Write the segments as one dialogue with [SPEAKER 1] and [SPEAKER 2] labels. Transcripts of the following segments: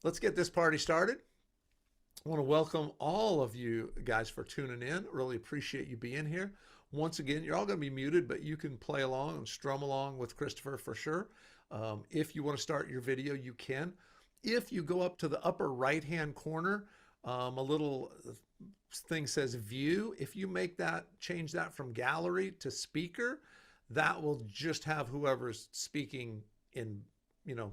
[SPEAKER 1] let's get this party started. I want to welcome all of you guys for tuning in. Really appreciate you being here. Once again, you're all going to be muted, but you can play along and strum along with Christopher for sure. If you want to start your video, you can. If you go up to the upper right-hand corner, a little thing says view. If you make that, change that from gallery to speaker, that will just have whoever's speaking in, you know,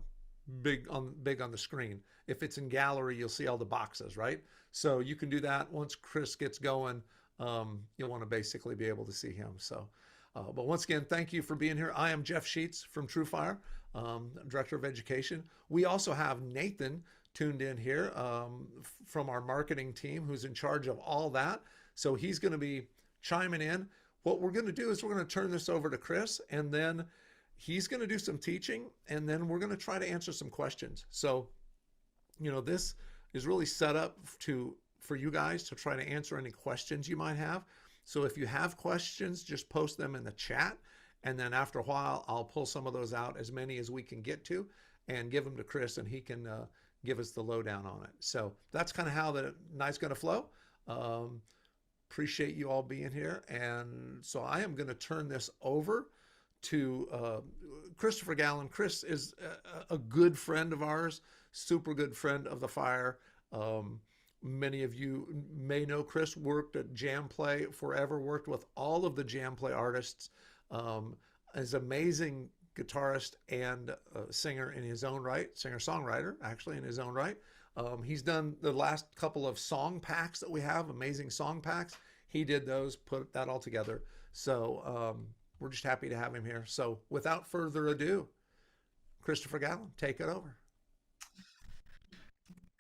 [SPEAKER 1] big on the screen. If it's in gallery, you'll see all the boxes, right? So you can do that. Once Chris gets going, you'll want to basically be able to see him. So, but once again, thank you for being here. I am Jeff Sheets from TrueFire, Director of Education. We also have Nathan tuned in here from our marketing team, who's in charge of all that. So he's going to be chiming in. What we're going to do is we're going to turn this over to Chris, and then he's going to do some teaching, and then we're going to try to answer some questions. So, you know, this is really set up for you guys to try to answer any questions you might have. So if you have questions, just post them in the chat, and then after a while, I'll pull some of those out, as many as we can get to, and give them to Chris, and he can give us the lowdown on it. So that's kind of how the night's going to flow. Appreciate you all being here. And so I am going to turn this over to Christopher Galen. Chris is a good friend of ours, super good friend of the Fire. Many of you may know Chris worked at Jam Play forever, worked with all of the Jam Play artists, is amazing guitarist and singer in his own right, singer-songwriter actually in his own right. He's done the last couple of song packs that we have, amazing song packs. He did those, put that all together. So we're just happy to have him here. So without further ado, Christopher Galen, take it over.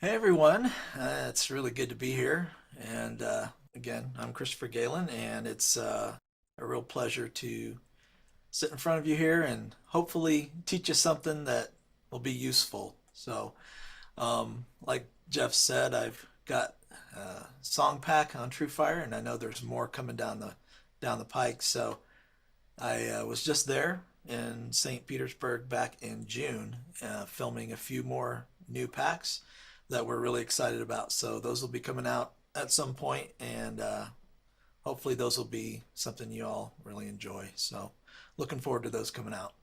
[SPEAKER 2] Hey everyone, it's really good to be here. And again, I'm Christopher Galen, and it's a real pleasure to sit in front of you here and hopefully teach you something that will be useful. So, like Jeff said, I've got a song pack on TrueFire, and I know there's more coming down the pike. So, I was just there in St. Petersburg back in June, filming a few more new packs that we're really excited about. So those will be coming out at some point, and hopefully those will be something you all really enjoy. So looking forward to those coming out.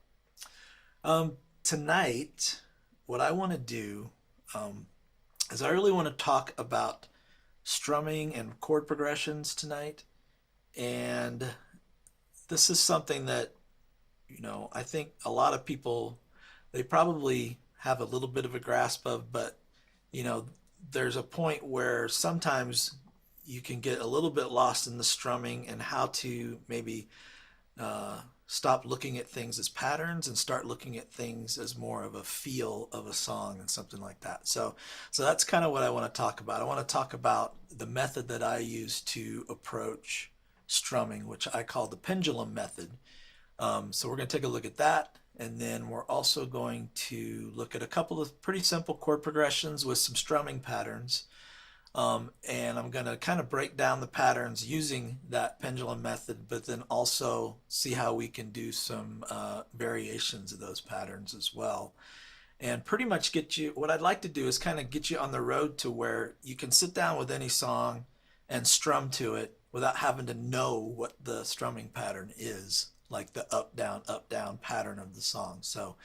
[SPEAKER 2] Tonight, what I want to do is I really want to talk about strumming and chord progressions tonight. And this is something that, you know, I think a lot of people, they probably have a little bit of a grasp of, but, you know, there's a point where sometimes you can get a little bit lost in the strumming and how to maybe stop looking at things as patterns and start looking at things as more of a feel of a song and something like that. So that's kind of what I want to talk about. I want to talk about the method that I use to approach strumming, which I call the pendulum method. So we're going to take a look at that, and then we're also going to look at a couple of pretty simple chord progressions with some strumming patterns. And I'm going to kind of break down the patterns using that pendulum method, but then also see how we can do some variations of those patterns as well. And pretty much get you, what I'd like to do is kind of get you on the road to where you can sit down with any song and strum to it without having to know what the strumming pattern is, like the up down pattern of the song. So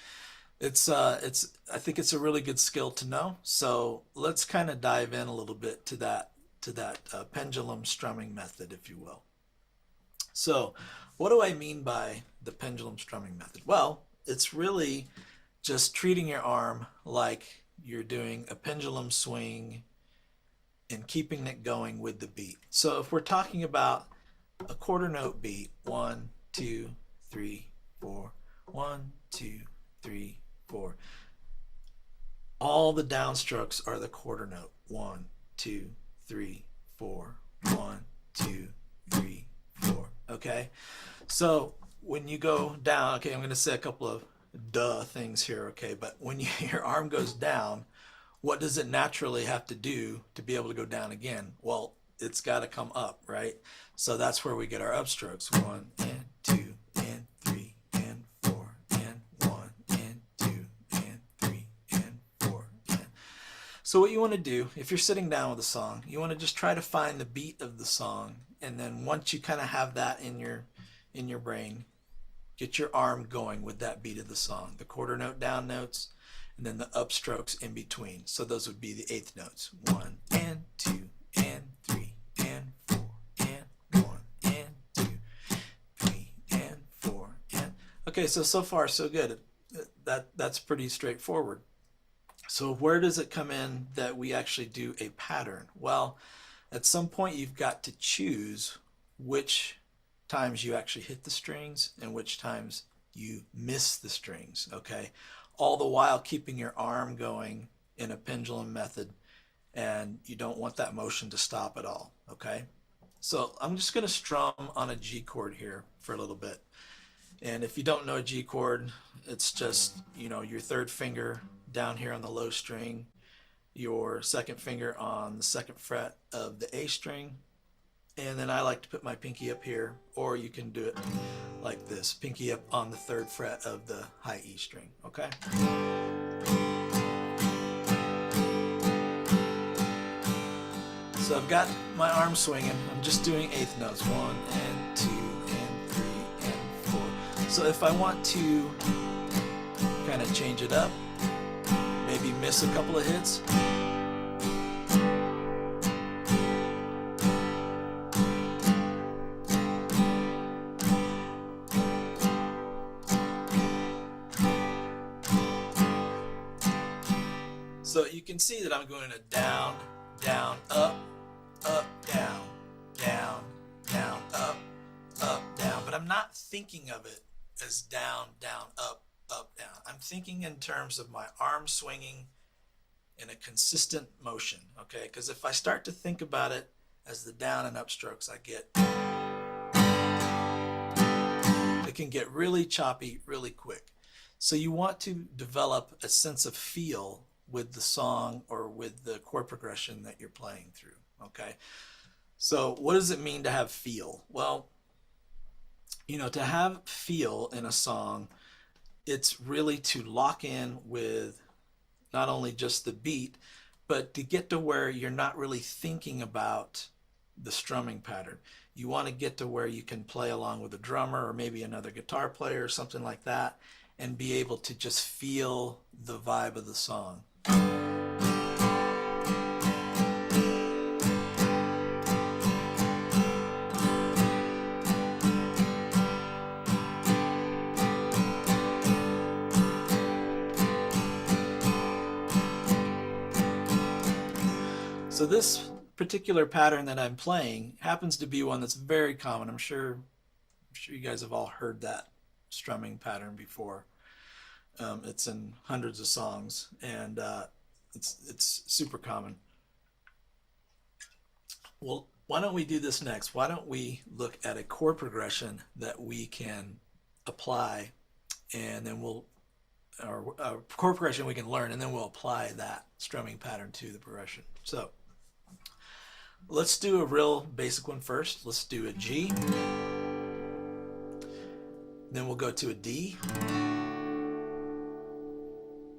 [SPEAKER 2] I think it's a really good skill to know. So let's kind of dive in a little bit to that pendulum strumming method, if you will. So what do I mean by the pendulum strumming method? Well, it's really just treating your arm like you're doing a pendulum swing and keeping it going with the beat. So if we're talking about a quarter note beat, 1, 2, 3, 4, 1, 2, 3, 4. All the downstrokes are the quarter note. 1, 2, 3, 4. 1, 2, 3, 4. Okay? So when you go down, okay, I'm going to say a couple of duh things here, okay? But when your arm goes down, what does it naturally have to do to be able to go down again? Well, it's got to come up, right? So that's where we get our upstrokes. 1 and 2 and 3 and 4 and 1 and 2 and 3 and 4 and So what you want to do, if you're sitting down with a song, you want to just try to find the beat of the song, and then once you kind of have that in your brain, get your arm going with that beat of the song, the quarter note down notes, and then the upstrokes in between. So those would be the eighth notes. 1 and 2 and 3 and 4 and 1 and 2, 3 and 4 and. Okay, so far so good. That's pretty straightforward. So where does it come in that we actually do a pattern? Well, at some point you've got to choose which times you actually hit the strings and which times you miss the strings, okay? All the while keeping your arm going in a pendulum method, and you don't want that motion to stop at all, okay? So I'm just gonna strum on a G chord here for a little bit. And if you don't know a G chord, it's just, your third finger down here on the low string, your second finger on the second fret of the A string, and then I like to put my pinky up here, or you can do it like this, pinky up on the third fret of the high E string, okay? So I've got my arm swinging, I'm just doing eighth notes, 1 and 2 and 3 and 4. So if I want to kind of change it up, maybe miss a couple of hits, so you can see that I'm going to down, down, up, down, down, down, up, down. But I'm not thinking of it as down, down, up, down. I'm thinking in terms of my arm swinging in a consistent motion, okay? Because if I start to think about it as the down and up strokes, it can get really choppy really quick. So you want to develop a sense of feel with the song or with the chord progression that you're playing through, okay? So what does it mean to have feel? Well, to have feel in a song, it's really to lock in with not only just the beat, but to get to where you're not really thinking about the strumming pattern. You want to get to where you can play along with a drummer or maybe another guitar player or something like that, and be able to just feel the vibe of the song. So this particular pattern that I'm playing happens to be one that's very common. I'm sure you guys have all heard that strumming pattern before. It's in hundreds of songs, and it's super common. Well, why don't we do this next? Why don't we look at a chord progression that we can apply, and then or a chord progression we can learn, and then we'll apply that strumming pattern to the progression. So let's do a real basic one first. Let's do a G. Then we'll go to a D.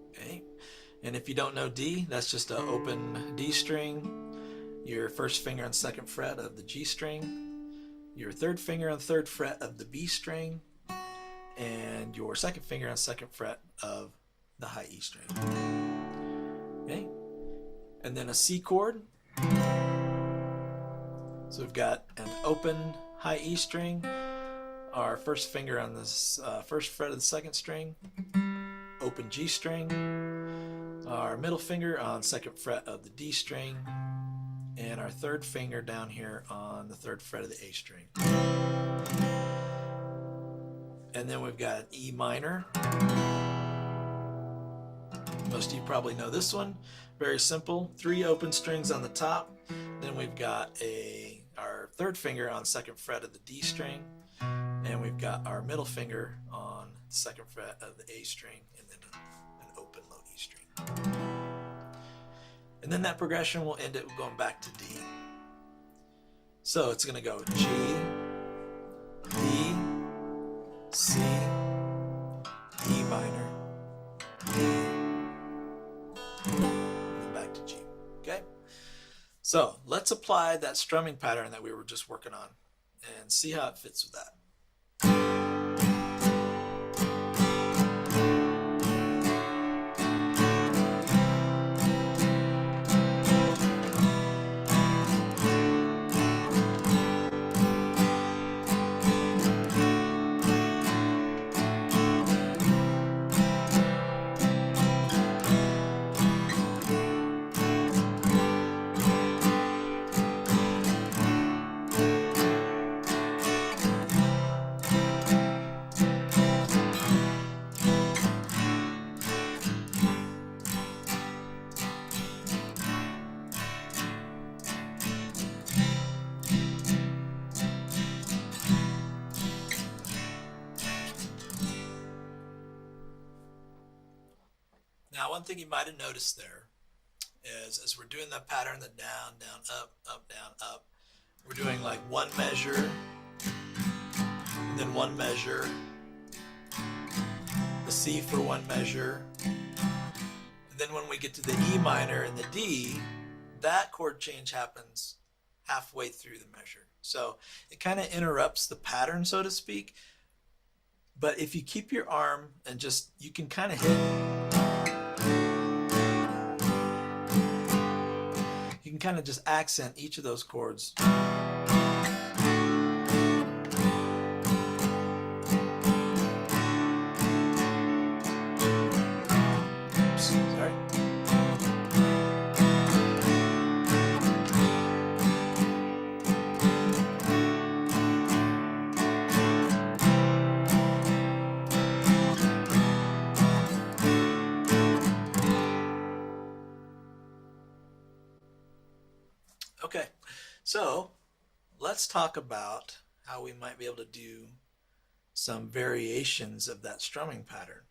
[SPEAKER 2] Okay. And if you don't know D, that's just an open D string, your first finger on second fret of the G string, your third finger on third fret of the B string, and your second finger on second fret of the high E string. Okay. And then a C chord. So we've got an open high E string, our first finger on this first fret of the second string, open G string, our middle finger on second fret of the D string, and our third finger down here on the third fret of the A string. And then we've got E minor. Most of you probably know this one. Very simple. 3 open strings on the top. Then we've got our third finger on second fret of the D string, and we've got our middle finger on the second fret of the A string, and then an open low E string. And then that progression will end it going back to D. So it's going to go G, D, C, E minor, D, and then back to G. Okay, so let's apply that strumming pattern that we were just working on and see how it fits with that. Now, one thing you might have noticed there is as we're doing that pattern, the down, down, up, down, up, we're doing like one measure, and then one measure, the C for one measure, and then when we get to the E minor and the D, that chord change happens halfway through the measure. So it kind of interrupts the pattern, so to speak. But if you keep your arm and just, you can kind of hit, you can kind of just accent each of those chords. Oops, sorry. Okay, so let's talk about how we might be able to do some variations of that strumming pattern.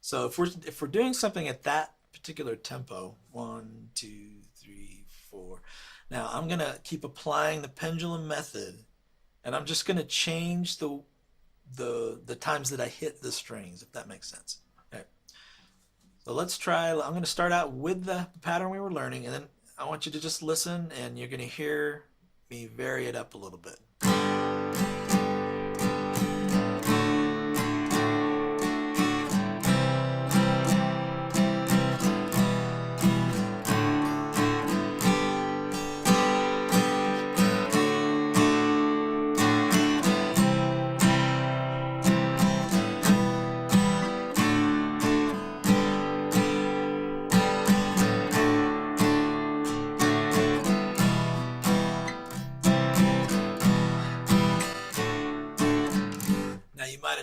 [SPEAKER 2] So if we're doing something at that particular tempo, 1, 2, 3, 4. Now I'm gonna keep applying the pendulum method, and I'm just gonna change the times that I hit the strings, if that makes sense. Okay. So let's try. I'm gonna start out with the pattern we were learning, and then I want you to just listen, and you're going to hear me vary it up a little bit.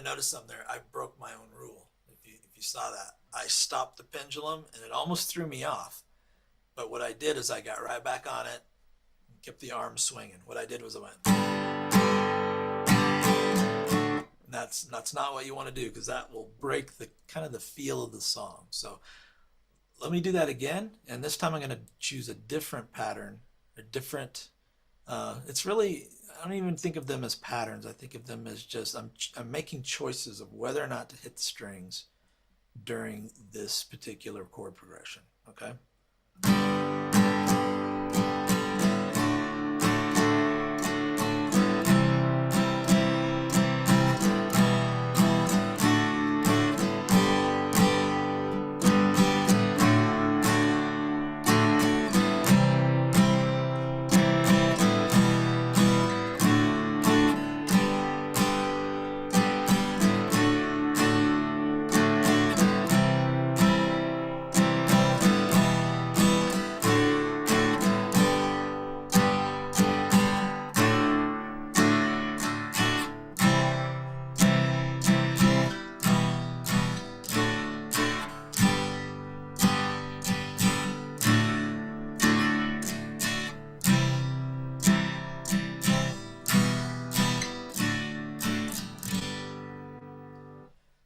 [SPEAKER 2] Notice something there. I broke my own rule. If you saw that, I stopped the pendulum and it almost threw me off. But what I did is I got right back on it and kept the arm swinging. What I did was I went. And that's not what you want to do, because that will break the kind of the feel of the song. So let me do that again, and this time I'm going to choose a different pattern, a different. It's really, I don't even think of them as patterns. I think of them as just, I'm making choices of whether or not to hit the strings during this particular chord progression, okay?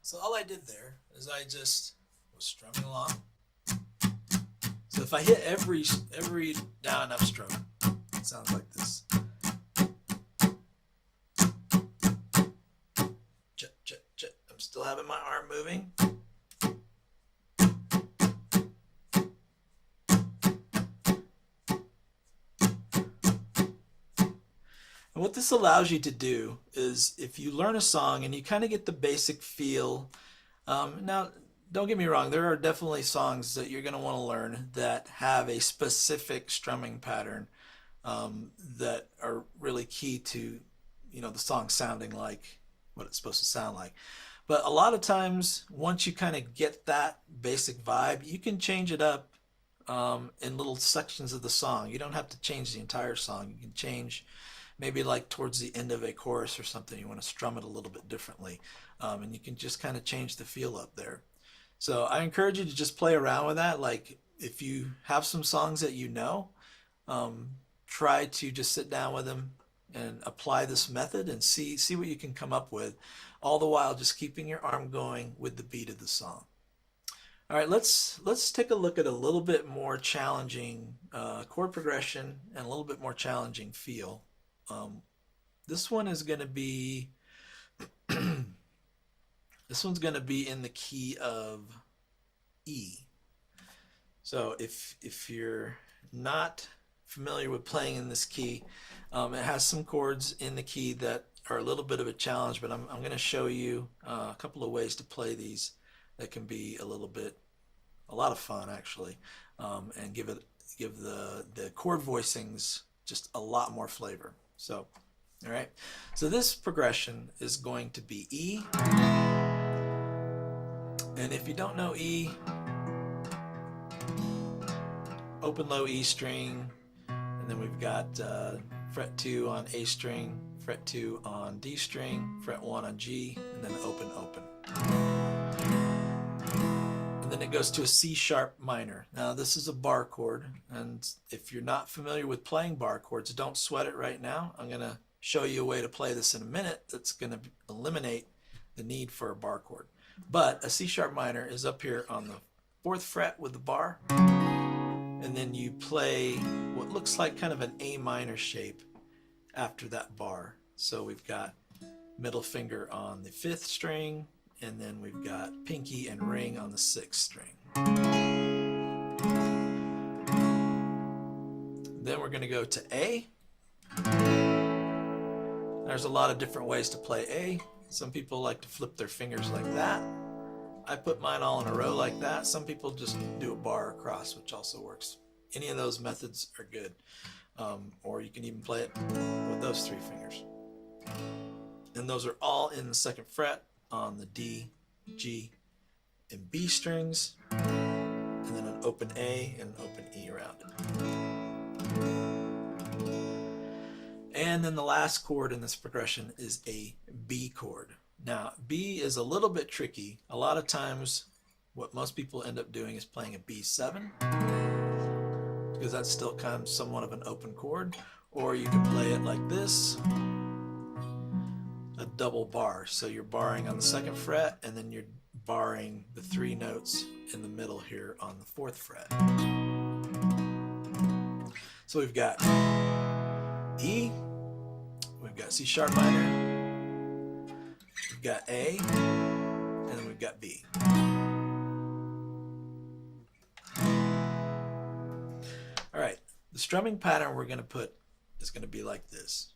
[SPEAKER 2] So all I did there is I just was strumming along. So if I hit every down and up strum, it sounds like this. Chit, chit, chit. I'm still having my arm moving. And what this allows you to do is if you learn a song and you kind of get the basic feel. Now, don't get me wrong, there are definitely songs that you're going to want to learn that have a specific strumming pattern that are really key to, the song sounding like what it's supposed to sound like. But a lot of times, once you kind of get that basic vibe, you can change it up in little sections of the song. You don't have to change the entire song. You can change maybe like towards the end of a chorus or something. You want to strum it a little bit differently. And you can just kind of change the feel up there. So I encourage you to just play around with that. Like if you have some songs that you know, try to just sit down with them and apply this method and see what you can come up with, all the while just keeping your arm going with the beat of the song. All right, let's take a look at a little bit more challenging chord progression and a little bit more challenging feel. This one is going to be this one's going to be in the key of E. So if you're not familiar with playing in this key, it has some chords in the key that are a little bit of a challenge, but I'm going to show you a couple of ways to play these that can be a lot of fun actually, and give the chord voicings just a lot more flavor. So, all right. So this progression is going to be E, and if you don't know E, open low E string, and then we've got fret 2 on A string, fret 2 on D string, fret 1 on G, and then open. And then it goes to a C sharp minor. Now this is a bar chord, and if you're not familiar with playing bar chords, don't sweat it right now. I'm going to show you a way to play this in a minute that's going to eliminate the need for a bar chord. But a C sharp minor is up here on the 4th fret with the bar, and then you play what looks like kind of an A minor shape after that bar. So we've got middle finger on the 5th string, and then we've got pinky and ring on the 6th string. Then we're going to go to A. There's a lot of different ways to play A. Some people like to flip their fingers like that. I put mine all in a row like that. Some people just do a bar across, which also works. Any of those methods are good. Or you can even play it with those 3 fingers. And those are all in the 2nd fret on the D, G, and B strings, and then an open A and an open E around it. And then the last chord in this progression is a B chord. Now, B is a little bit tricky. A lot of times, what most people end up doing is playing a B7, because that's still kind of somewhat of an open chord, or you can play it like this, a double bar. So you're barring on the 2nd fret, and then you're barring the 3 notes in the middle here on the 4th fret. So we've got E, we've got C sharp minor, we've got A, and then we've got B. All right, the strumming pattern we're going to put is going to be like this.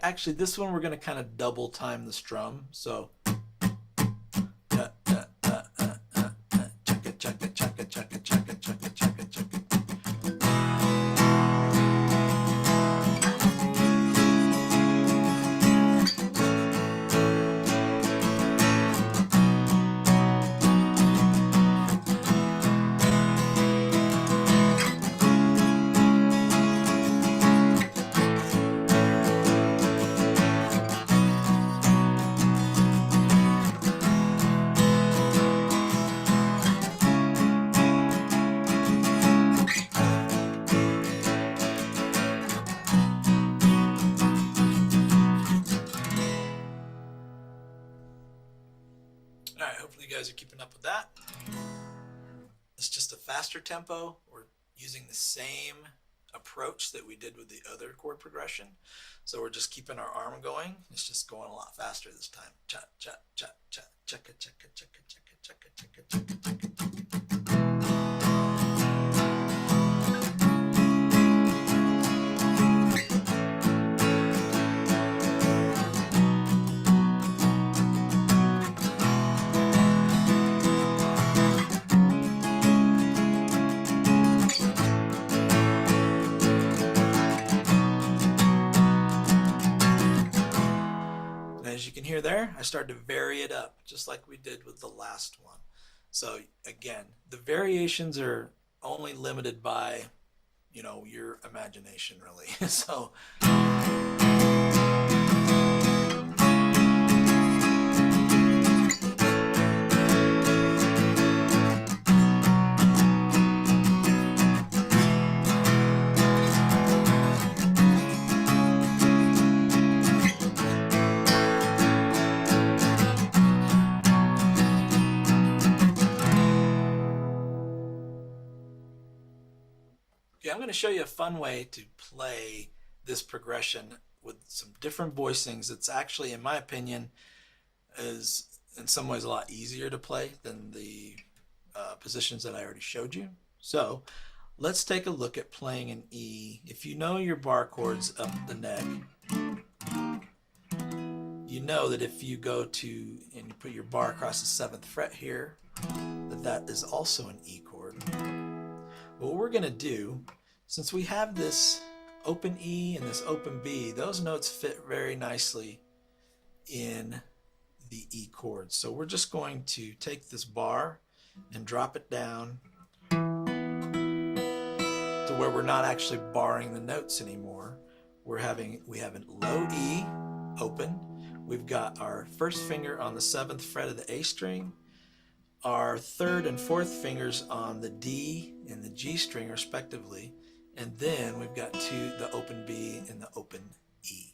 [SPEAKER 2] Actually, this one we're going to kind of double time the strum. So hopefully you guys are keeping up with that. It's just a faster tempo. We're using the same approach that we did with the other chord progression. So we're just keeping our arm going. It's just going a lot faster this time. Cha cha cha cha chaka chaka chaka chaka chaka chaka chaka chaka. I start to vary it up, just like we did with the last one. So again, the variations are only limited by, you know, your imagination, really. So okay, I'm going to show you a fun way to play this progression with some different voicings. It's actually, in my opinion, is in some ways a lot easier to play than the positions that I already showed you. So let's take a look at playing an E. If you know your bar chords up the neck, you know that if you go to and you put your bar across the 7th fret here, that is also an E chord. What we're going to do, since we have this open E and this open B, those notes fit very nicely in the E chord. So we're just going to take this bar and drop it down to where we're not actually barring the notes anymore. We have a low E open. We've got our first finger on the 7th fret of the A string, our 3rd and 4th fingers on the D and the G string respectively, and then we've got the open B and the open E.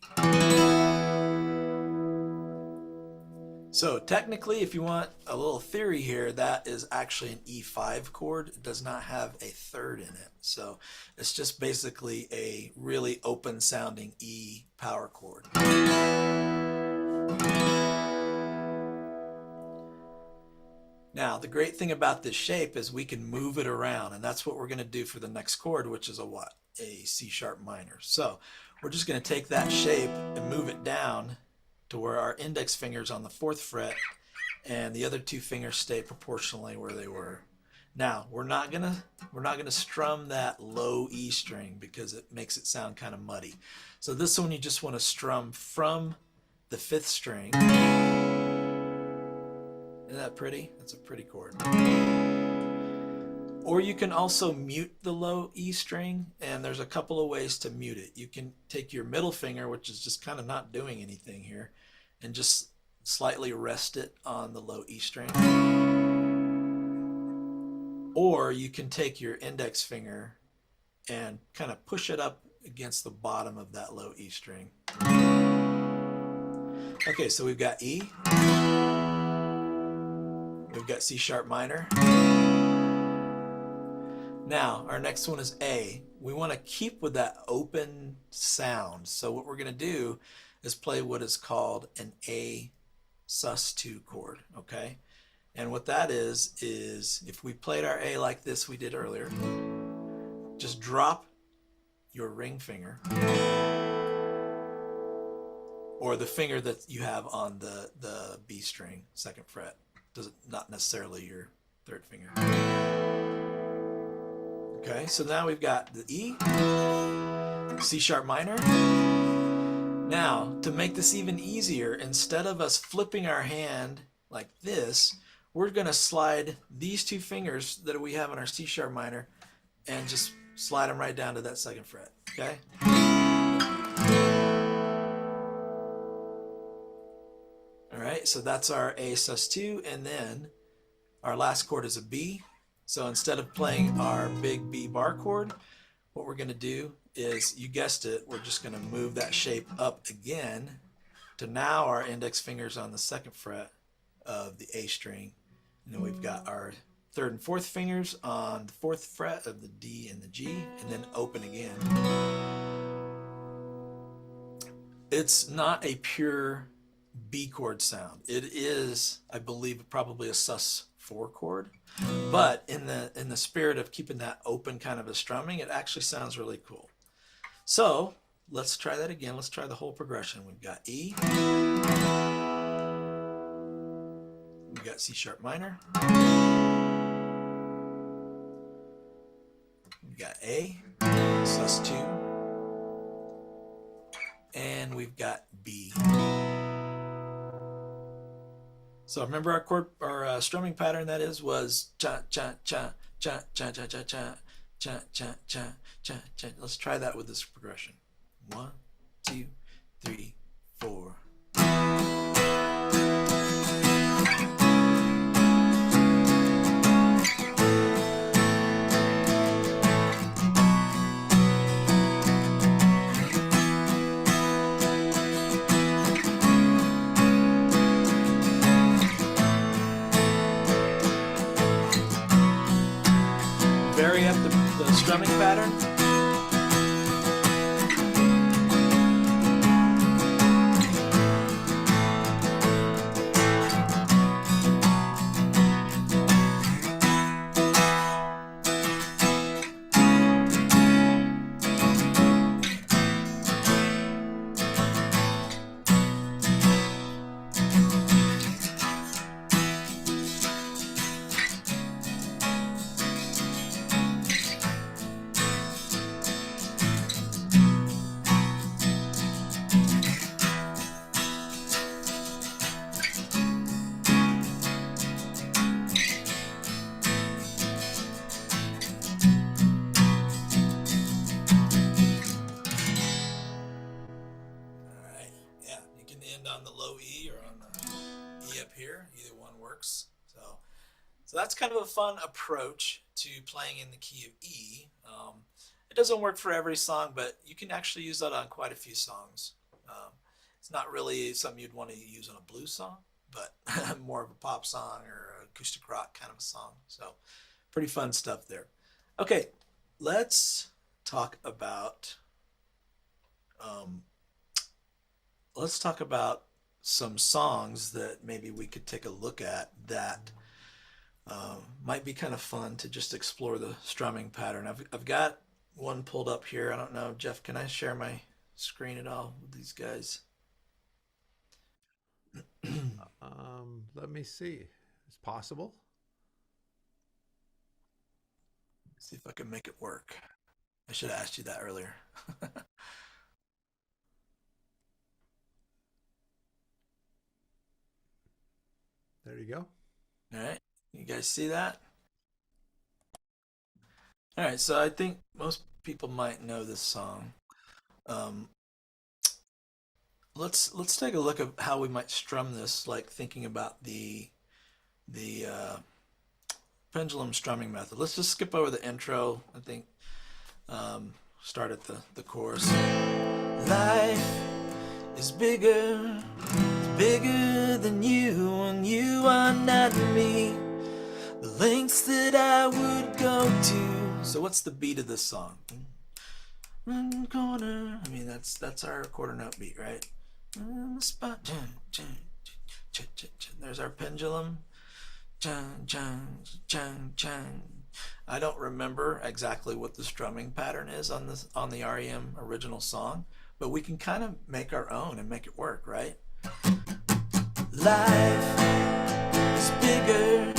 [SPEAKER 2] So technically, if you want a little theory here, that is actually an E5 chord. It does not have a 3rd in it. So it's just basically a really open sounding E power chord. Now, the great thing about this shape is we can move it around, and that's what we're going to do for the next chord, which is a what? A C sharp minor. So we're just going to take that shape and move it down to where our index finger's on the 4th fret and the other 2 fingers stay proportionally where they were. Now, we're not gonna strum that low E string because it makes it sound kind of muddy. So this one you just want to strum from the 5th string. Isn't that pretty? That's a pretty chord. Or you can also mute the low E string, and there's a couple of ways to mute it. You can take your middle finger, which is just kind of not doing anything here, and just slightly rest it on the low E string. Or you can take your index finger and kind of push it up against the bottom of that low E string. Okay, so we've got E. We've got C sharp minor. Now, our next one is A. We want to keep with that open sound. So what we're going to do is play what is called an A sus2 chord, okay? And what that is if we played our A like this we did earlier, just drop your ring finger or the finger that you have on the B string, 2nd fret. Not necessarily your 3rd finger. Okay, so now we've got the E, C sharp minor. Now, to make this even easier, instead of us flipping our hand like this, we're going to slide these 2 fingers that we have on our C sharp minor and just slide them right down to that 2nd fret. Okay? All right, so that's our A sus2, and then our last chord is a B. So instead of playing our big B bar chord, what we're going to do is, you guessed it, we're just going to move that shape up again to now our index fingers on the 2nd fret of the A string. And then we've got our 3rd and 4th fingers on the 4th fret of the D and the G, and then open again. It's not a pure B chord sound. It is, I believe, probably a sus4 chord. But in the spirit of keeping that open kind of a strumming, it actually sounds really cool. So let's try that again. Let's try the whole progression. We've got E. We've got C sharp minor. We've got A, sus2. And we've got B. So remember our strumming pattern that is was cha cha cha cha cha cha cha cha cha cha cha cha cha. Let's try that with this progression. 1, 2, 3, 4. Vary up the strumming pattern. On the low E or on the E up here. Either one works. So that's kind of a fun approach to playing in the key of E. It doesn't work for every song, but you can actually use that on quite a few songs. It's not really something you'd want to use on a blues song, but more of a pop song or acoustic rock kind of a song. So pretty fun stuff there. Okay, let's talk about some songs that maybe we could take a look at that might be kind of fun to just explore the strumming pattern. I've got one pulled up here. I don't know, Jeff, can I share my screen at all with these guys?
[SPEAKER 1] Let me see. It's possible.
[SPEAKER 2] See if I can make it work. I should have asked you that earlier.
[SPEAKER 1] There you go.
[SPEAKER 2] All right, you guys see that? All right, so I think most people might know this song. Let's take a look at how we might strum this, like thinking about the pendulum strumming method. Let's just skip over the intro. I think start at the chorus. Life is bigger than you, and you are not me. The lengths that I would go to. So what's the beat of this song? Run corner. I mean that's our quarter note beat, right? The spot. There's our pendulum. I don't remember exactly what the strumming pattern is on the REM original song, but we can kind of make our own and make it work, right? Life is bigger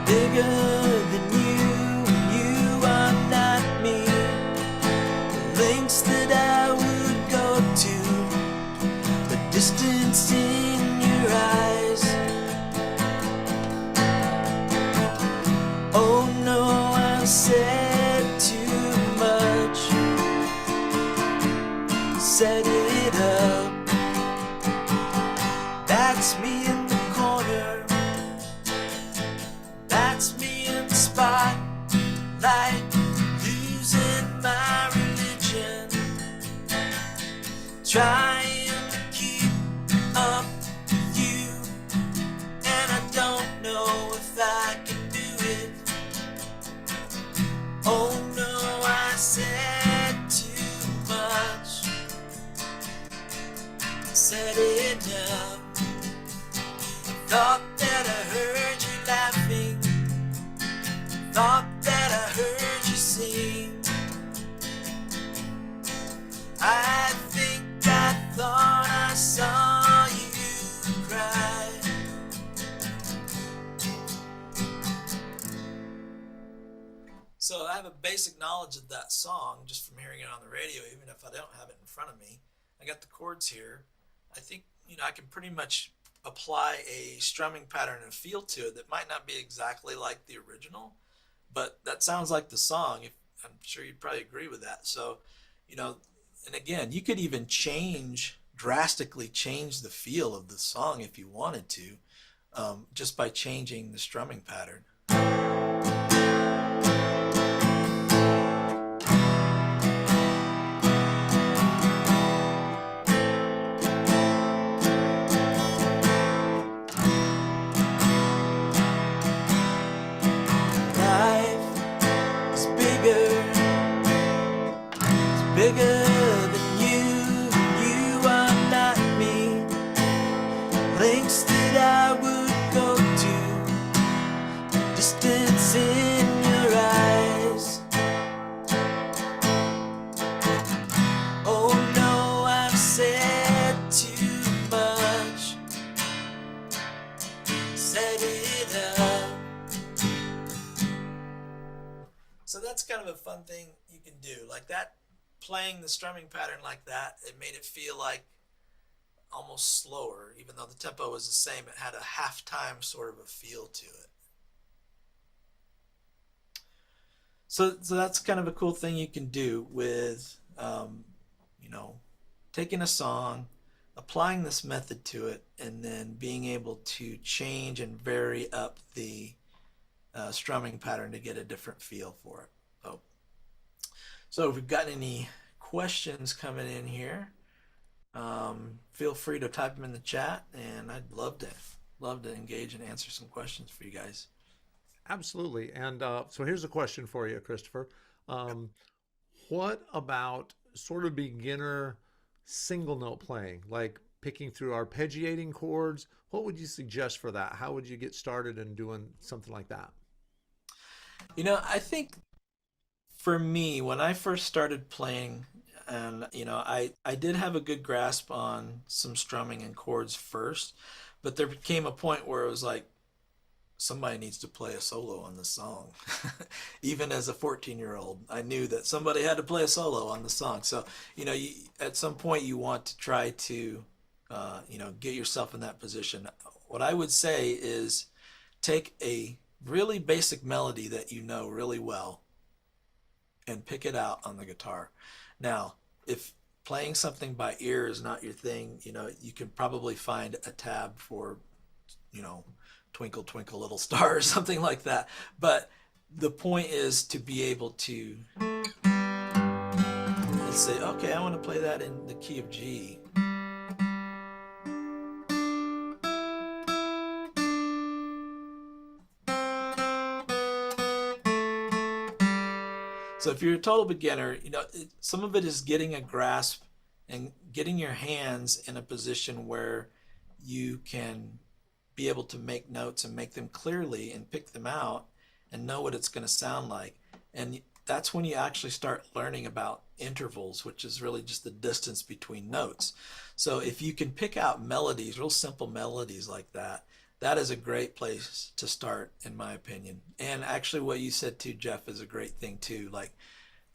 [SPEAKER 2] than you, and you are not me. The lengths that I would go to, the distance in your eyes. Oh no, I said too much, set it up. That's me in the corner, that's me in the spotlight, losing my religion, trying to keep up with you, and I don't know if I can do it. Oh no, I said too much, said enough. Thought that I heard you laughing, thought that I heard you sing. I think I thought I saw you cry. So I have a basic knowledge of that song just from hearing it on the radio, even if I don't have it in front of me. I got the chords here. I think, I can pretty much apply a strumming pattern and feel to it that might not be exactly like the original, but that sounds like the song. I'm sure you'd probably agree with that. So, you know, and again, you could even drastically change the feel of the song if you wanted to, just by changing the strumming pattern. Life is bigger than you. You are not me. Lengths that I would go to, distance in your eyes. Oh no, I've said too much, set it up. So that's kind of a fun thing you can do. Like that, playing the strumming pattern like that, it made it feel like almost slower, even though the tempo was the same. It had a halftime sort of a feel to it. So that's kind of a cool thing you can do with, you know, taking a song, applying this method to it, and then being able to change and vary up the strumming pattern to get a different feel for it. So if we've got any questions coming in here, feel free to type them in the chat, and I'd love to engage and answer some questions for you guys.
[SPEAKER 1] Absolutely. And so here's a question for you, Christopher. Um, what about sort of beginner single note playing, like picking through arpeggiating chords? What would you suggest for that? How would you get started in doing something like that?
[SPEAKER 2] I think for me, when I first started playing, and I did have a good grasp on some strumming and chords first, but there came a point where it was like somebody needs to play a solo on this song. Even as a 14-year-old, I knew that somebody had to play a solo on the song. So, at some point you want to try to, get yourself in that position. What I would say is take a really basic melody that you know really well and pick it out on the guitar. Now, if playing something by ear is not your thing, you can probably find a tab for, you know, Twinkle Twinkle Little Star or something like that. But the point is to be able to, let's say, okay, I want to play that in the key of G. So if you're a total beginner, some of it is getting a grasp and getting your hands in a position where you can be able to make notes and make them clearly and pick them out and know what it's going to sound like. And that's when you actually start learning about intervals, which is really just the distance between notes. So if you can pick out melodies, real simple melodies like that, that is a great place to start, in my opinion. And actually, what you said too, Jeff, is a great thing too. Like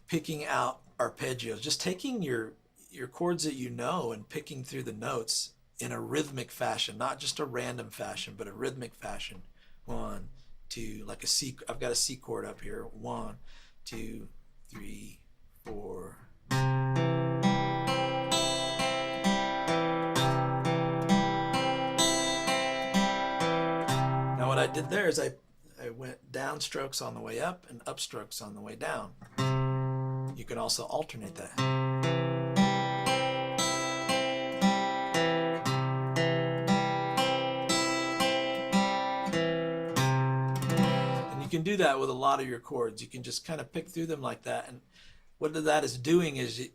[SPEAKER 2] picking out arpeggios, just taking your chords that you know and picking through the notes in a rhythmic fashion, not just a random fashion, but a rhythmic fashion. One, two, like a C. I've got a C chord up here. 1, 2, 3, 4. Now what I did there is I went down strokes on the way up and up strokes on the way down. You can also alternate that. And you can do that with a lot of your chords. You can just kind of pick through them like that. And what that is doing is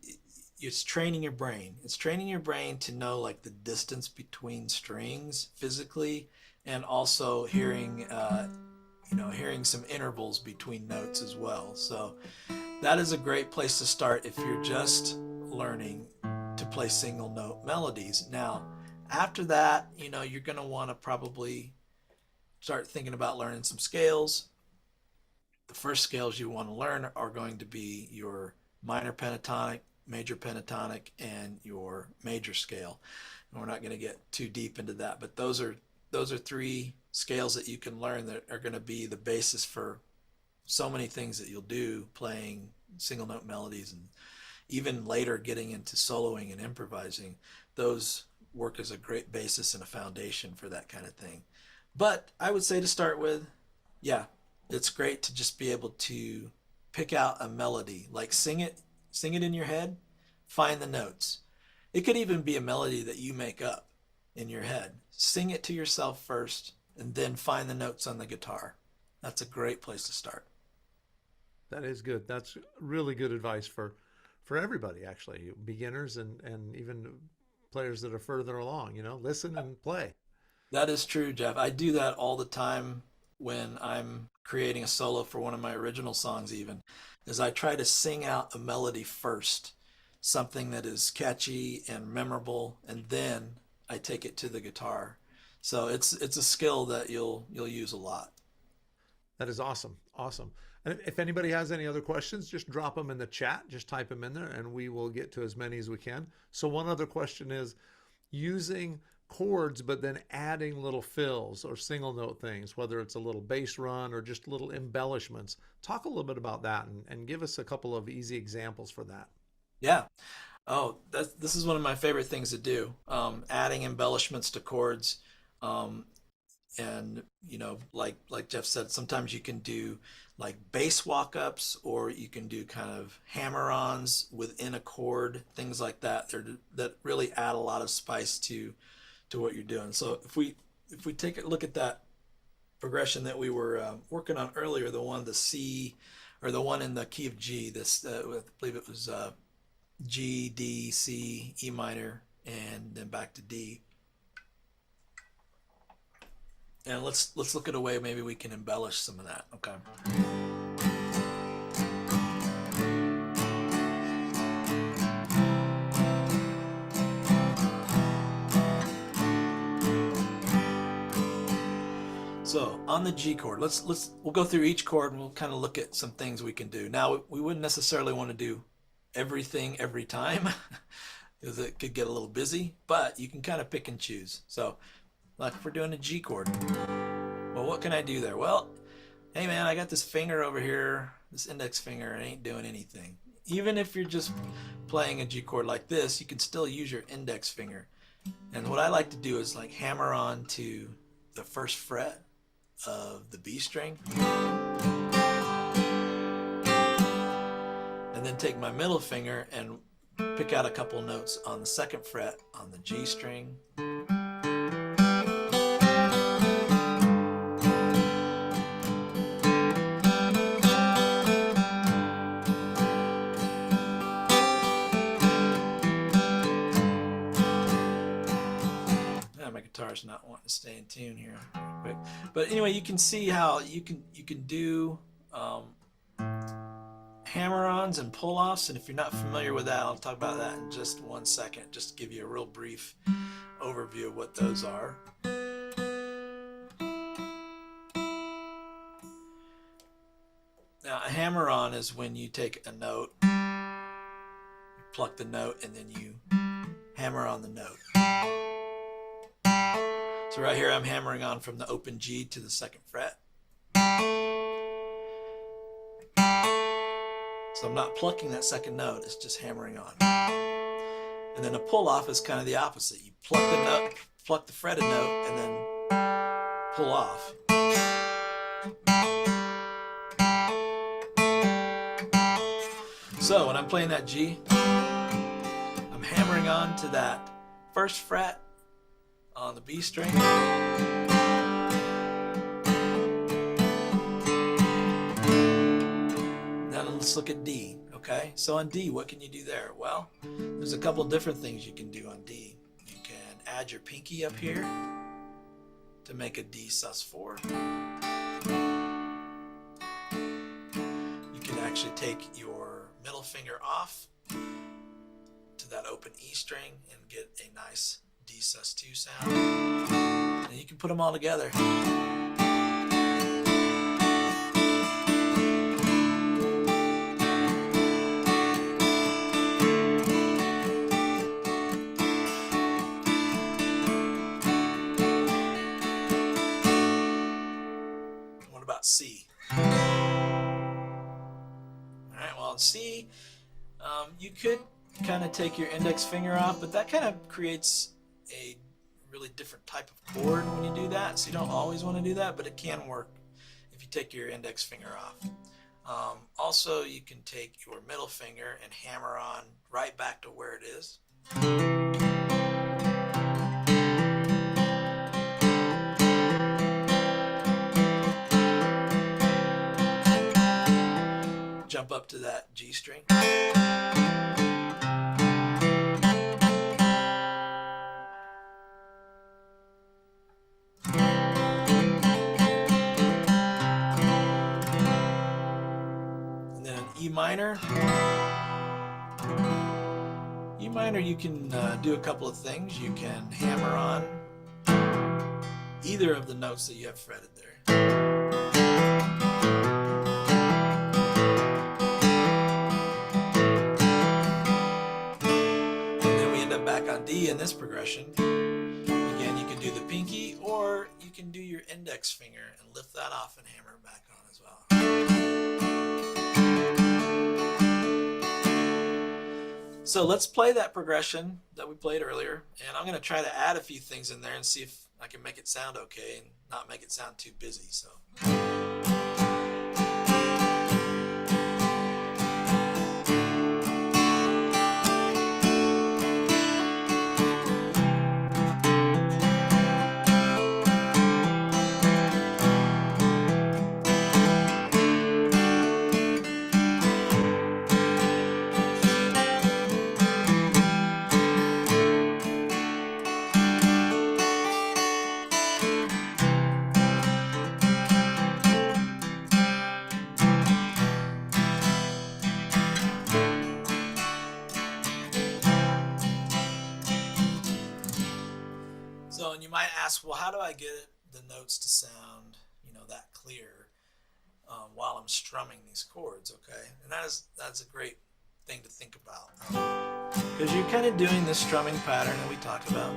[SPEAKER 2] it's training your brain. It's training your brain to know like the distance between strings physically, and also hearing some intervals between notes as well. So that is a great place to start if you're just learning to play single note melodies. Now, after that, you're going to want to probably start thinking about learning some scales. The first scales you want to learn are going to be your minor pentatonic, major pentatonic, and your major scale. and we're not going to get too deep into that. But those are three scales that you can learn that are going to be the basis for so many things that you'll do playing single note melodies, and even later getting into soloing and improvising. Those work as a great basis and a foundation for that kind of thing. But I would say to start with, yeah, it's great to just be able to pick out a melody, like sing it in your head, find the notes. It could even be a melody that you make up in your head. Sing it to yourself first and then find the notes on the guitar. That's a great place to start.
[SPEAKER 1] That is good. That's really good advice for everybody, actually, beginners and even players that are further along. Listen and play.
[SPEAKER 2] That is true, Jeff. I do that all the time when I'm creating a solo for one of my original songs, even, is I try to sing out a melody first, something that is catchy and memorable, and then I take it to the guitar. So it's a skill that you'll use a lot.
[SPEAKER 1] That is awesome. Awesome. And if anybody has any other questions, just drop them in the chat. Just type them in there and we will get to as many as we can. So one other question is using chords, but then adding little fills or single note things, whether it's a little bass run or just little embellishments. Talk a little bit about that and give us a couple of easy examples for that.
[SPEAKER 2] Yeah. Oh, this is one of my favorite things to do. Adding embellishments to chords. And like Jeff said, sometimes you can do like bass walk-ups, or you can do kind of hammer-ons within a chord, things like that. That really add a lot of spice to what you're doing. So if we take a look at that progression that we were working on earlier, the C, or the one in the key of G, I believe it was G, D, C, E minor, and then back to D. And let's look at a way maybe we can embellish some of that. Okay. So on the G chord, we'll go through each chord and we'll kind of look at some things we can do. Now we wouldn't necessarily want to do everything every time because it could get a little busy, but you can kind of pick and choose. So like if we're doing a G chord, well, what can I do there? Well, hey man, I got this finger over here, this index finger, it ain't doing anything. Even if you're just playing a G chord like this, you can still use your index finger. And what I like to do is like hammer on to the first fret of the B string, and then take my middle finger and pick out a couple notes on the second fret on the G string. My guitar's not wanting to stay in tune here quick. But anyway, you can see how you can do hammer-ons and pull-offs, and if you're not familiar with that, I'll talk about that in just 1 second, just to give you a real brief overview of what those are. Now, a hammer-on is when you take a note, you pluck the note, and then you hammer on the note. So right here I'm hammering on from the open G to the second fret. So I'm not plucking that second note, it's just hammering on. And then a pull-off is kind of the opposite. You pluck the note, pluck the fretted note, and then pull off. So when I'm playing that G, I'm hammering on to that first fret on the B string. Now let's look at D, okay? So on D, what can you do there? Well, there's a couple different things you can do on D. You can add your pinky up here to make a D sus4. You can actually take your middle finger off to that open E string and get a nice D sus2 sound, and you can put them all together. What about C? All right, well, in C, you could kind of take your index finger off, but that kind of creates a really different type of chord when you do that. So you don't always want to do that, but it can work if you take your index finger off. Also, you can take your middle finger and hammer on right back to where it is. Jump up to that G string. And then E minor. E minor, you can do a couple of things. You can hammer on either of the notes that you have fretted there. Back on D in this progression. Again, you can do the pinky, or you can do your index finger and lift that off and hammer it back on as well. So let's play that progression that we played earlier, and I'm going to try to add a few things in there and see if I can make it sound okay and not make it sound too busy. So. So, and you might ask, well, how do I get the notes to sound, that clear while I'm strumming these chords? Okay, and that's a great thing to think about, because you're kind of doing this strumming pattern that we talked about,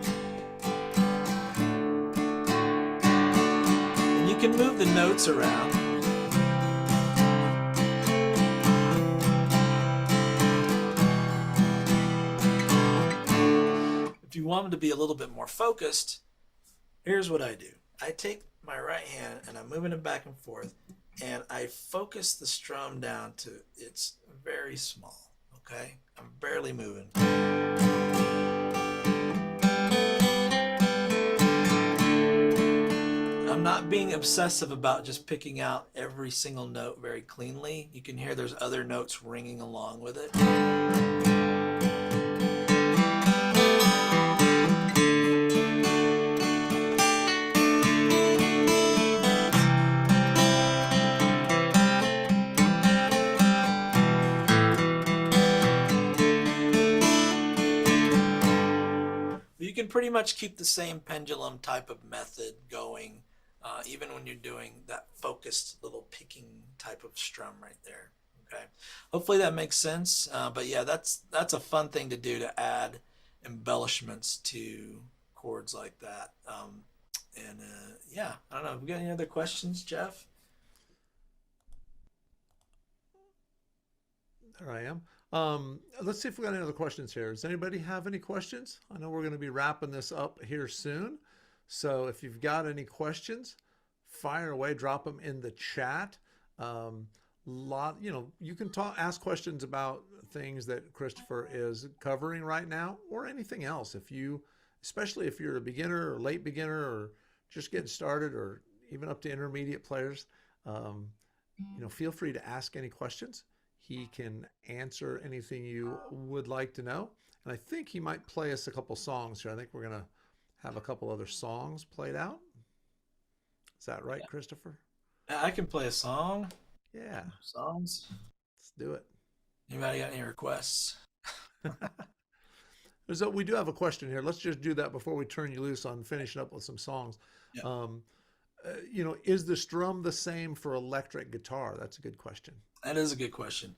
[SPEAKER 2] and you can move the notes around. If you want them to be a little bit more focused, here's what I do. I take my right hand and I'm moving it back and forth, and I focus the strum down to it's very small, okay? I'm barely moving. I'm not being obsessive about just picking out every single note very cleanly. You can hear there's other notes ringing along with it. You can pretty much keep the same pendulum type of method going, even when you're doing that focused little picking type of strum right there. Okay, hopefully that makes sense. But yeah, that's a fun thing to do, to add embellishments to chords like that. Yeah, I don't know. Have we got any other questions, Jeff?
[SPEAKER 1] There I am. Let's see if we got any other questions here. Does anybody have any questions? I know we're going to be wrapping this up here soon. So if you've got any questions, fire away, drop them in the chat. You can ask questions about things that Christopher is covering right now, or anything else. Especially if you're a beginner or late beginner, or just getting started, or even up to intermediate players, feel free to ask any questions. He can answer anything you would like to know. And I think he might play us a couple songs here. I think we're going to have a couple other songs played out. Is that right, Christopher?
[SPEAKER 2] I can play a song.
[SPEAKER 1] Yeah.
[SPEAKER 2] Songs.
[SPEAKER 1] Let's do it.
[SPEAKER 2] Anybody got any requests?
[SPEAKER 1] We do have a question here. Let's just do that before we turn you loose on finishing up with some songs.
[SPEAKER 2] Yeah.
[SPEAKER 1] Is the strum the same for electric guitar? That's a good question.
[SPEAKER 2] That is a good question.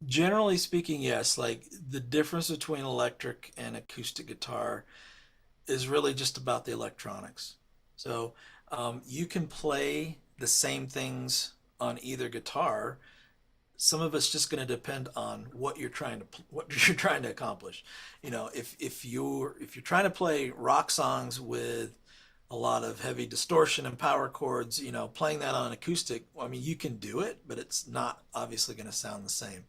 [SPEAKER 2] Generally speaking, yes. Like, the difference between electric and acoustic guitar is really just about the electronics. So You can play the same things on either guitar. Some of it's just going to depend on what you're trying to what you're trying to accomplish. If you're trying to play rock songs with a lot of heavy distortion and power chords, playing that on acoustic, I mean, you can do it, but it's not obviously going to sound the same.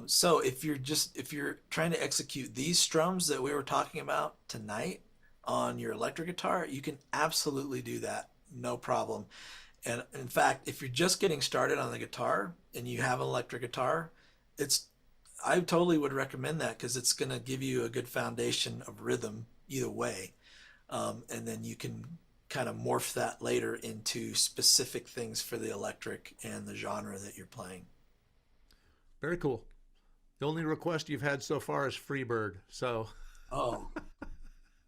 [SPEAKER 2] So if you're trying to execute these strums that we were talking about tonight on your electric guitar, you can absolutely do that, no problem. And in fact, if you're just getting started on the guitar and you have an electric guitar, it's I totally would recommend that because it's going to give you a good foundation of rhythm either way. And then you can kind of morph that later into specific things for the electric and the genre that you're playing.
[SPEAKER 1] Very cool. The only request you've had so far is Freebird. So,
[SPEAKER 2] Oh,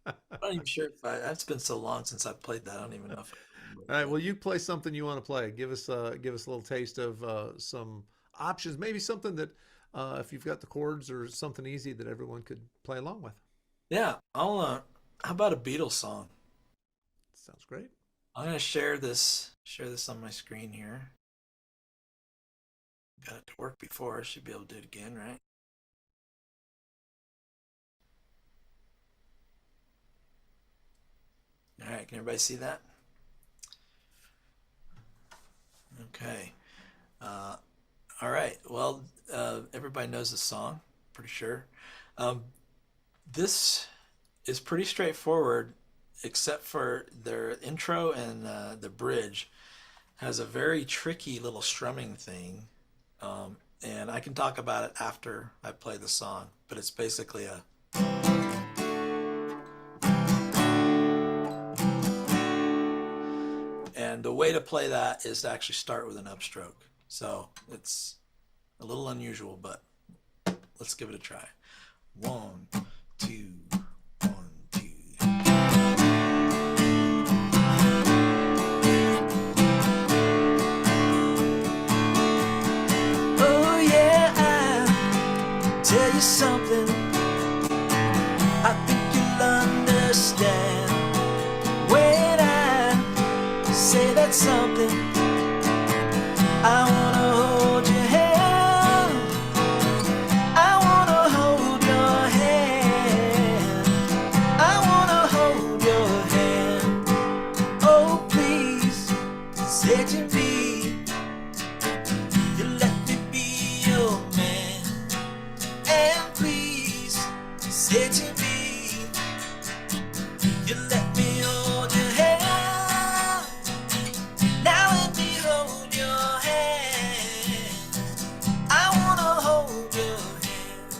[SPEAKER 2] I'm not even sure if it's been so long since I played that. I don't even know if I remember
[SPEAKER 1] all right.
[SPEAKER 2] that.
[SPEAKER 1] Well, you play something you want to play. Give us a little taste of some options. Maybe something that if you've got the chords or something easy that everyone could play along with.
[SPEAKER 2] Yeah, how about a Beatles song?
[SPEAKER 1] Sounds great.
[SPEAKER 2] I'm gonna share this on my screen here. Got it to work before. I should be able to do it again, right? All right, can everybody see that? Okay. Uh, all right. Well, everybody knows the song, pretty sure. Um, this is pretty straightforward, except for their intro and the bridge has a very tricky little strumming thing. And I can talk about it after I play the song, but it's basically a. And the way to play that is to actually start with an upstroke. So it's a little unusual, but let's give it a try. One, two, one, two. Oh yeah, I'll tell you something. I think you'll understand when I say that something. I wanna hold your hand. I wanna hold your hand. I wanna hold your hand. Oh please, say to me, you let me be your man. And please, say to me, you let me hold your hand. Now let me hold your hand. I wanna hold your hand.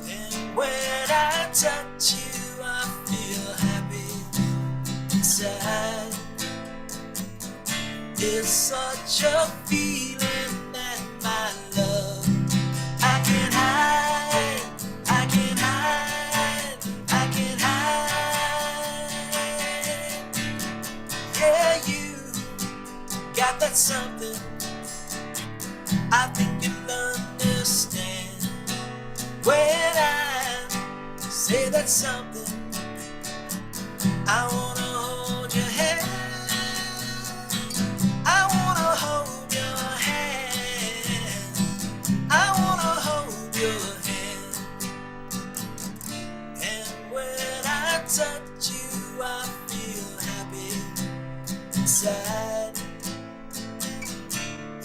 [SPEAKER 2] And when I touch you, I feel happy inside. It's such a feeling that my love I can hide, I can hide, I can hide. Yeah, you got that something I think you'll understand when I say that something. I wanna hold your hand. I wanna hold your hand. I wanna hold your hand. And when I touch you, I feel happy inside.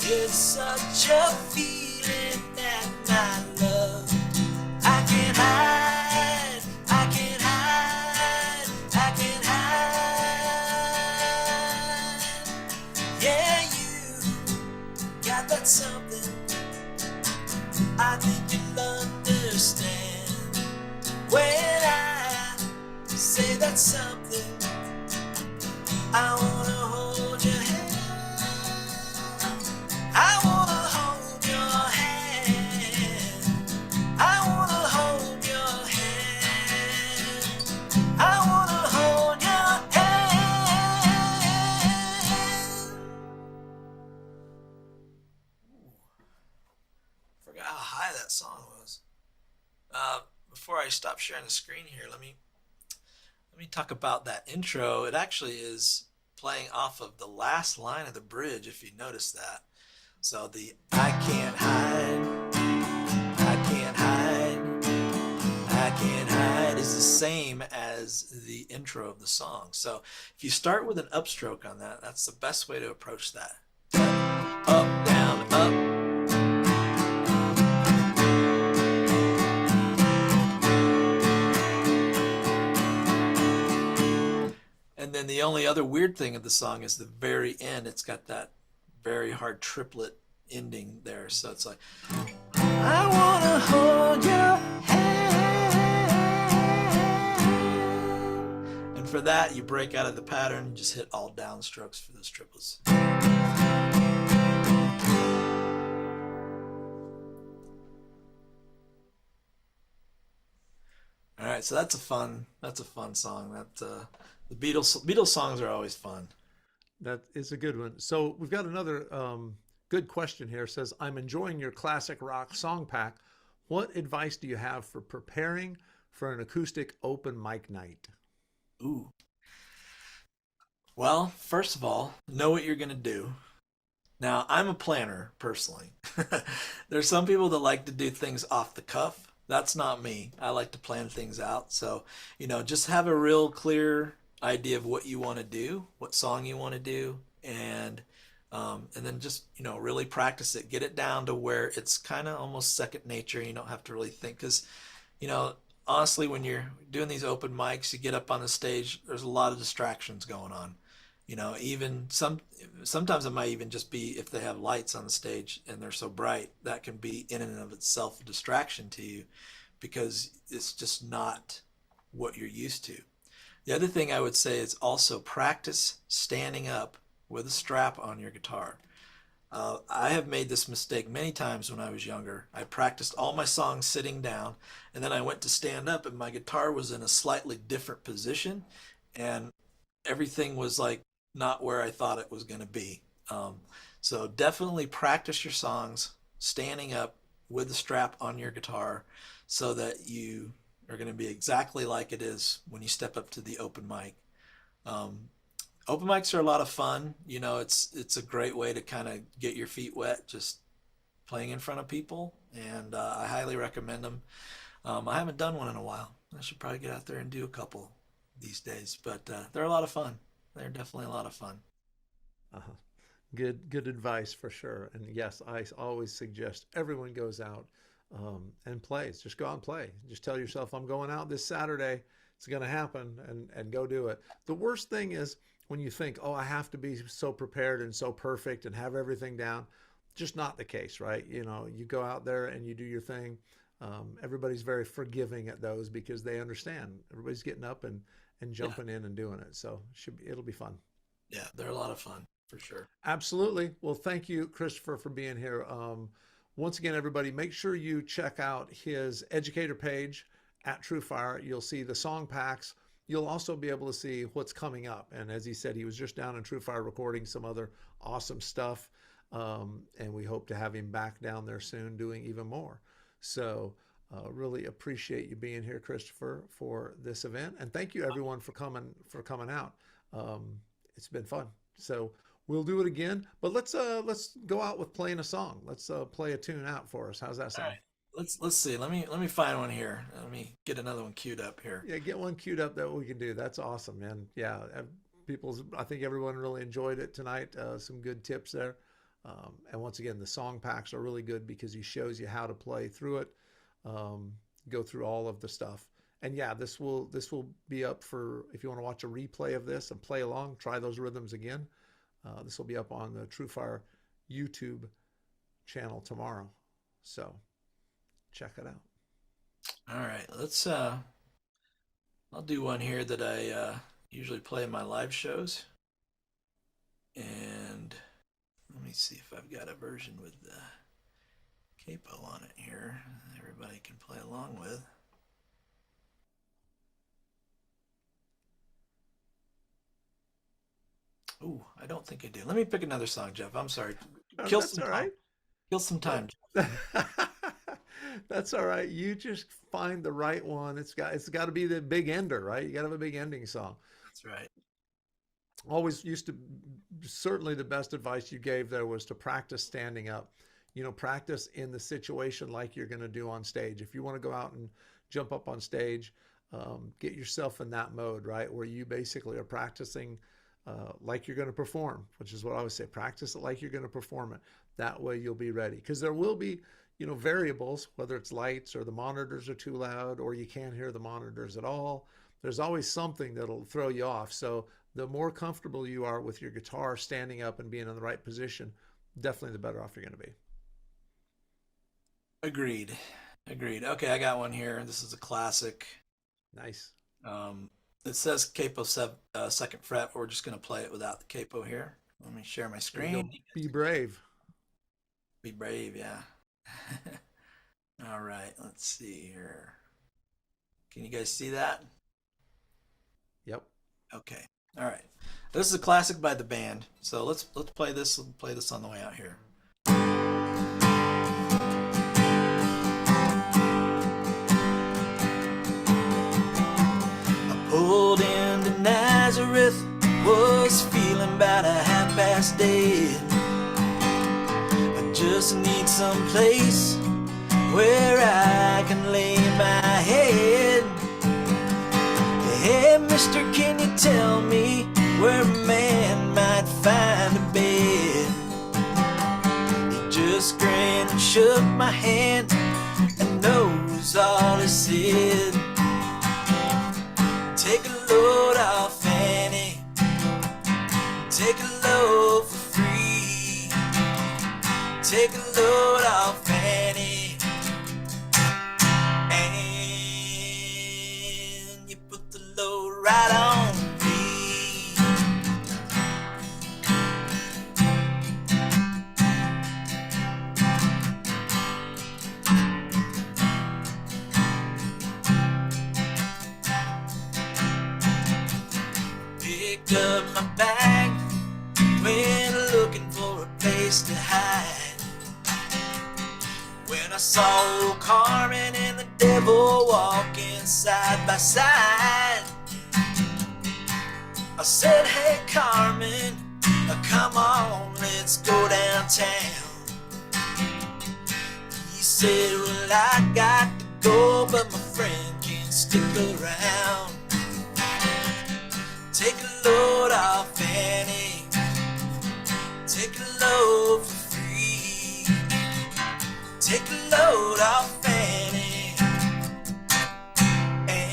[SPEAKER 2] It's such a feeling that my love I can hide, I can hide, I can hide. Yeah, you got that something I think you'll understand when I say that something. I wanna hold your hand. I wanna hold your hand. I wanna hold your hand. I wanna hold your hand. Forgot how high that song was. Before I stop sharing the screen here, let me let me talk about that intro. It actually is playing off of the last line of the bridge, if you notice that. So the I can't hide, I can't hide, I can't hide is the same as the intro of the song. So if you start with an upstroke on that, that's the best way to approach that. Up, down, up. And then the only other weird thing of the song is the very end. It's got that very hard triplet ending there. So it's like, I wanna hold your hand. And for that, you break out of the pattern, just hit all downstrokes for those triplets. All right, so that's a fun song. That the Beatles songs are always fun.
[SPEAKER 1] That is a good one. So we've got another good question here. It says, I'm enjoying your classic rock song pack. What advice do you have for preparing for an acoustic open mic night?
[SPEAKER 2] Ooh. Well, first of all, know what you're going to do. Now, I'm a planner personally. There's some people that like to do things off the cuff. That's not me. I like to plan things out. So, just have a real clear idea of what you want to do, what song you want to do, and then just really practice it. Get it down to where it's kind of almost second nature. You don't have to really think because, you know, honestly, when you're doing these open mics, you get up on the stage. There's a lot of distractions going on. Even sometimes it might even just be if they have lights on the stage and they're so bright, that can be in and of itself a distraction to you because it's just not what you're used to. The other thing I would say is also practice standing up with a strap on your guitar. I have made this mistake many times when I was younger. I practiced all my songs sitting down, and then I went to stand up, and my guitar was in a slightly different position, and everything was like not where I thought it was going to be. So definitely practice your songs standing up with the strap on your guitar so that you are going to be exactly like it is when you step up to the open mic. Um, Open mics are a lot of fun. It's a great way to kind of get your feet wet, just playing in front of people, and I highly recommend them. I haven't done one in a while. I should probably get out there and do a couple these days, but they're a lot of fun. They're definitely a lot of fun.
[SPEAKER 1] Uh-huh. Good advice for sure. And yes, I always suggest everyone goes out and plays. Just go out and play. Just tell yourself, I'm going out this Saturday. It's going to happen, and go do it. The worst thing is when you think, oh, I have to be so prepared and so perfect and have everything down. Just not the case, right? You go out there and you do your thing. Everybody's very forgiving at those because they understand. Everybody's getting up and
[SPEAKER 2] Yeah,
[SPEAKER 1] jumping in and doing it. So it'll be fun.
[SPEAKER 2] yeah, they're a lot of fun for sure.
[SPEAKER 1] Absolutely. Well, thank you, Christopher, for being here. Once again, everybody, make sure you check out his educator page at TrueFire. You'll see the song packs. You'll also be able to see what's coming up. And as he said, he was just down in TrueFire recording some other awesome stuff. And we hope to have him back down there soon doing even more. So really appreciate you being here, Christopher, for this event. And thank you everyone for coming out. It's been fun. So we'll do it again, but let's go out with playing a song. Let's play a tune out for us. How's that
[SPEAKER 2] All
[SPEAKER 1] sound?
[SPEAKER 2] right, let's see. Let me find one here. Let me get another one queued up here.
[SPEAKER 1] Yeah, get one queued up that we can do. That's awesome, man. Yeah, I think everyone really enjoyed it tonight. Some good tips there. And once again, the song packs are really good because he shows you how to play through it, um, go through all of the stuff. And yeah, this will be up for if you want to watch a replay of this and play along, try those rhythms again. This will be up on the TrueFire YouTube channel tomorrow. So check it out.
[SPEAKER 2] All right, I'll do one here that I usually play in my live shows, and let me see if I've got a version with the capo on it here. Everybody can play along with. Ooh, I don't think I do. Let me pick another song, Jeff. I'm sorry.
[SPEAKER 1] Oh,
[SPEAKER 2] Kill
[SPEAKER 1] that's
[SPEAKER 2] some
[SPEAKER 1] all
[SPEAKER 2] time.
[SPEAKER 1] right.
[SPEAKER 2] Kill some time.
[SPEAKER 1] Uh, That's all right. You just find the right one. It's got to be the big ender, right? You got to have a big ending song.
[SPEAKER 2] That's right.
[SPEAKER 1] Always used to, certainly the best advice you gave there was to practice standing up. Practice in the situation like you're going to do on stage. If you want to go out and jump up on stage, get yourself in that mode, right? Where you basically are practicing like you're going to perform, which is what I always say, practice it like you're going to perform it. That way you'll be ready. Because there will be, variables, whether it's lights or the monitors are too loud or you can't hear the monitors at all. There's always something that'll throw you off. So the more comfortable you are with your guitar standing up and being in the right position, definitely the better off you're going to be.
[SPEAKER 2] Agreed. Agreed. Okay, I got one here. This is a classic.
[SPEAKER 1] Nice.
[SPEAKER 2] It says capo second fret, but we're just going to play it without the capo here. Let me share my screen.
[SPEAKER 1] Be brave.
[SPEAKER 2] Be brave, yeah. All right, let's see here. Can you guys see that?
[SPEAKER 1] Yep.
[SPEAKER 2] Okay. All right. This is a classic by the band. So let's play this. We'll play this on the way out here. I pulled into Nazareth, was feeling about 8:30. I just need some place where I can lay my head. Hey, mister, can you tell me where a man might find a bed? He just grinned and shook my hand, and knows all he said. Take a load off Annie, take a load for free. Take a load off Annie, and you put the load right on me. Picked up my bag, went looking for a place to hide. When I saw old Carmen and the devil walking side by side, I said, hey Carmen, come on, let's go downtown. He said, well, I got to go, but my friend can't stick around. Take a load off Annie, take a load for free. Take a load off Annie, and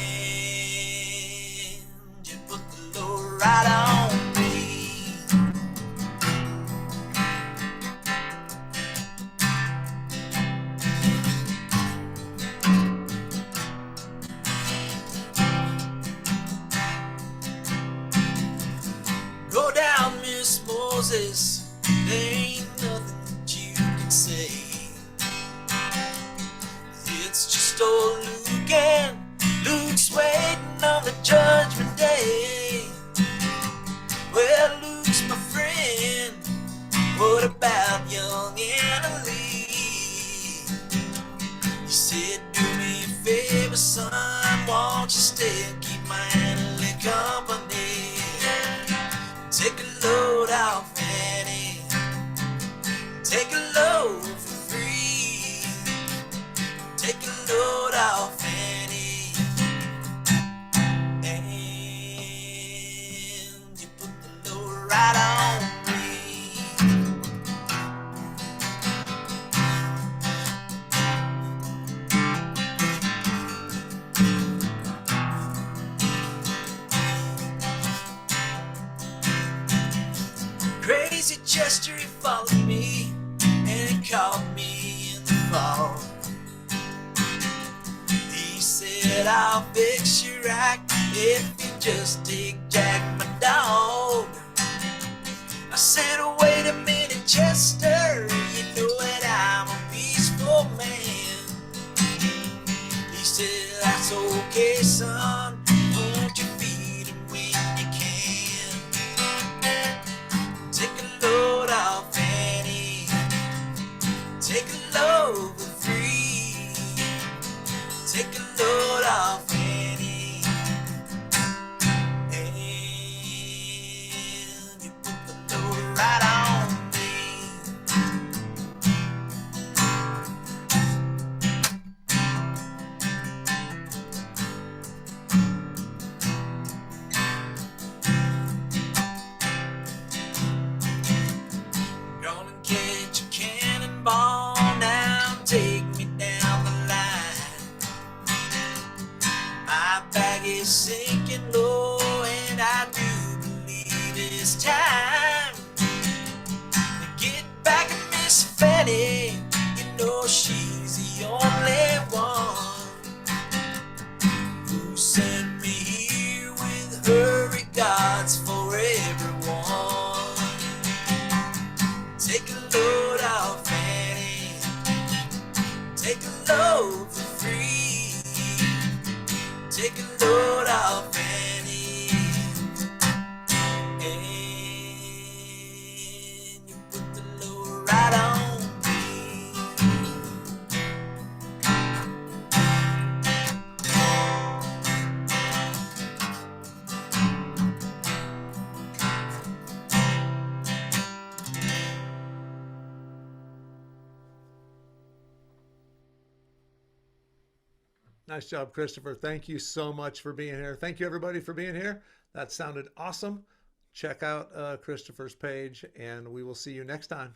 [SPEAKER 2] you put the load right on me. Go down, Miss Moses, there ain't nothing that you can say. It's just old Luke, and Luke's waiting on the judgment day. Well, Luke's my friend, what about young Anna Lee? He said, do me a favor, son, won't you stay and keep my Anna Lee company? Take a load off Annie, take a load for free. Take a load off Annie, and you put the load right on me. Crazy Chester, he followed me, and he called me in the fall. He said, I'll fix you right if you just take Jack, my dog. I said, wait a minute, Chester, you know that I'm a peaceful man. He said, that's okay, son, won't you feed him when you can? Take a load off Annie, take a load for free.
[SPEAKER 1] Nice job, Christopher. Thank you so much for being here. Thank you, everybody, for being here. That sounded awesome. Check out Christopher's page, and we will see you next time.